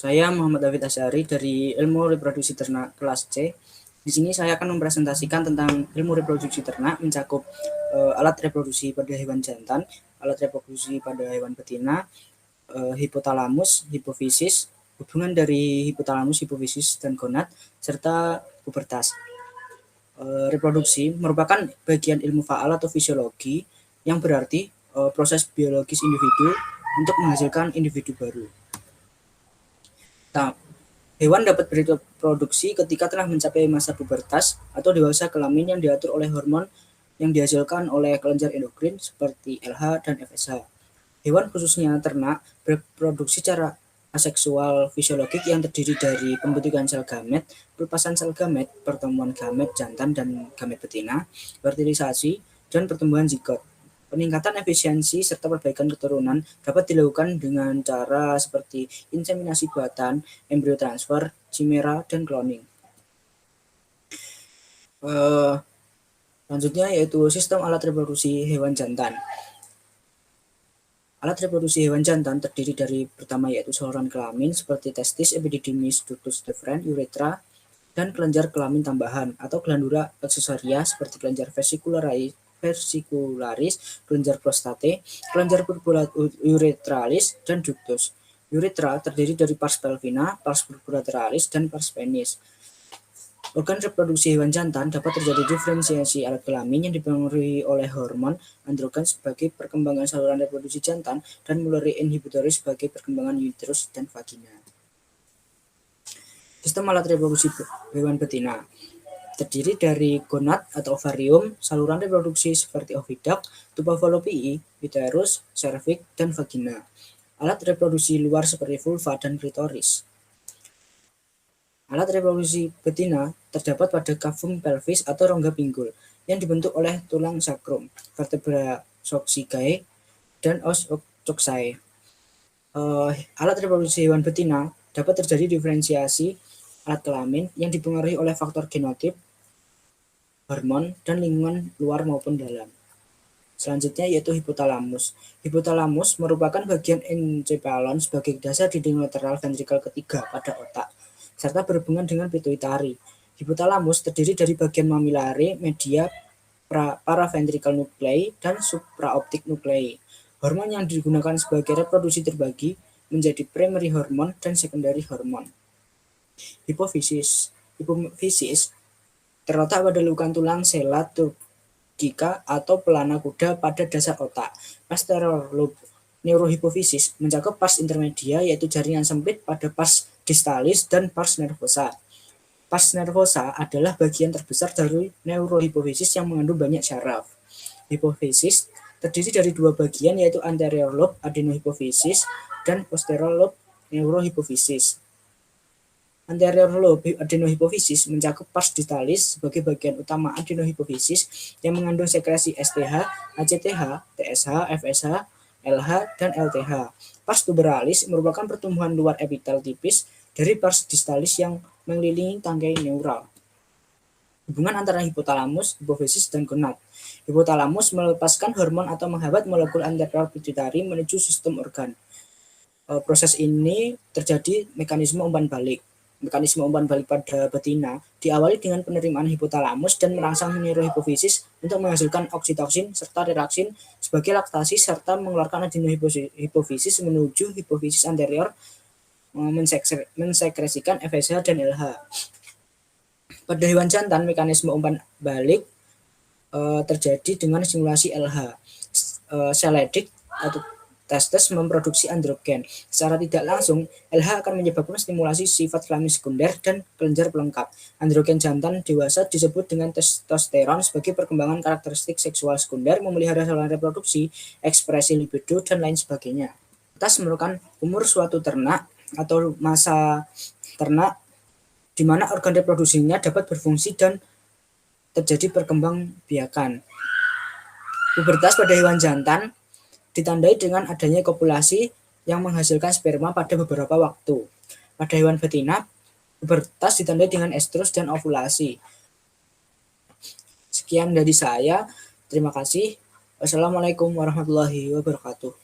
Saya Muhammad David Asyari dari Ilmu Reproduksi Ternak kelas C. Di sini saya akan mempresentasikan tentang ilmu reproduksi ternak mencakup alat reproduksi pada hewan jantan, alat reproduksi pada hewan betina, hipotalamus, hipofisis, hubungan dari hipotalamus, hipofisis, dan gonad, serta pubertas. Reproduksi merupakan bagian ilmu faal atau fisiologi yang berarti proses biologis individu untuk menghasilkan individu baru. Nah, hewan dapat bereproduksi ketika telah mencapai masa pubertas atau dewasa kelamin yang diatur oleh hormon yang dihasilkan oleh kelenjar endokrin seperti LH dan FSH. Hewan khususnya ternak berproduksi secara aseksual fisiologik yang terdiri dari pembentukan sel gamet, pelepasan sel gamet, pertemuan gamet jantan dan gamet betina, fertilisasi, dan pertumbuhan zigot. Peningkatan efisiensi serta perbaikan keturunan dapat dilakukan dengan cara seperti inseminasi buatan, embrio transfer, chimera, dan cloning. Selanjutnya yaitu sistem alat reproduksi hewan jantan. Alat reproduksi hewan jantan terdiri dari pertama yaitu saluran kelamin seperti testis, epididymis, ductus deferens, uretra, dan kelenjar kelamin tambahan atau glandula aksesoria seperti kelenjar versicularis, kelenjar prostate, kelenjar uretralis, dan ductus. Uretra terdiri dari pars pelvina, pars purpuratralis, dan pars penis. Organ reproduksi hewan jantan dapat terjadi diferensiasi alat kelamin yang dipengaruhi oleh hormon androgen sebagai perkembangan saluran reproduksi jantan dan mulleri inhibitoris sebagai perkembangan uterus dan vagina. Sistem alat reproduksi hewan betina terdiri dari gonad atau ovarium, saluran reproduksi seperti oviduct, tuba fallopiae, uterus, cervix, dan vagina. Alat reproduksi luar seperti vulva dan klitoris. Alat reproduksi betina terdapat pada cavum pelvis atau rongga pinggul yang dibentuk oleh tulang sacrum, vertebra coccygeae, dan os coxae. Alat reproduksi hewan betina dapat terjadi diferensiasi alat kelamin yang dipengaruhi oleh faktor genotip, hormon, dan lingkungan luar maupun dalam. Selanjutnya yaitu hipotalamus. Hipotalamus merupakan bagian encephalon sebagai dasar dinding lateral ventrikel ketiga pada otak, serta berhubungan dengan pituitari. Hipotalamus terdiri dari bagian mamillare, media, paraventricle nuclei, dan supraoptic nuclei. Hormon yang digunakan sebagai reproduksi terbagi menjadi primary hormon dan secondary hormon. Hipofisis terletak pada lubang tulang sela turgica atau pelana kuda pada dasar otak. Posterior lobe neurohipofisis mencakup pars intermedia yaitu jaringan sempit pada pars distalis dan pars nervosa. Pars nervosa adalah bagian terbesar dari neurohipofisis yang mengandung banyak syaraf. Hipofisis terdiri dari dua bagian yaitu anterior lobe adenohipofisis dan posterior lobe neurohipofisis. Anterior lobe adenohipofisis mencakup pars distalis sebagai bagian utama adenohipofisis yang mengandung sekresi STH, ACTH, TSH, FSH, LH, dan LTH. Pars tuberalis merupakan pertumbuhan luar epitel tipis dari pars distalis yang mengelilingi tangkai neural. Hubungan antara hipotalamus, hipofisis, dan gonad. Hipotalamus melepaskan hormon atau menghambat molekul anterior pituitari menuju sistem organ. Proses ini terjadi mekanisme umpan balik. Mekanisme umpan balik pada betina diawali dengan penerimaan hipotalamus dan merangsang neurohipofisis untuk menghasilkan oksitoksin serta relaksin sebagai laktasi serta mengeluarkan adenohipofisis menuju hipofisis anterior mensekresikan FSH dan LH. Pada hewan jantan, mekanisme umpan balik terjadi dengan stimulasi LH. Seledik atau testes memproduksi androgen. Secara tidak langsung, LH akan menyebabkan stimulasi sifat kelamin sekunder dan kelenjar pelengkap. Androgen jantan dewasa disebut dengan testosteron sebagai perkembangan karakteristik seksual sekunder, memelihara saluran reproduksi, ekspresi libido, dan lain sebagainya. Atas merupakan umur suatu ternak atau masa ternak di mana organ reproduksinya dapat berfungsi dan terjadi perkembangbiakan. Pubertas pada hewan jantan ditandai dengan adanya kopulasi yang menghasilkan sperma pada beberapa waktu. Pada hewan betina, pubertas ditandai dengan estrus dan ovulasi. Sekian dari saya. Terima kasih. Wassalamualaikum warahmatullahi wabarakatuh.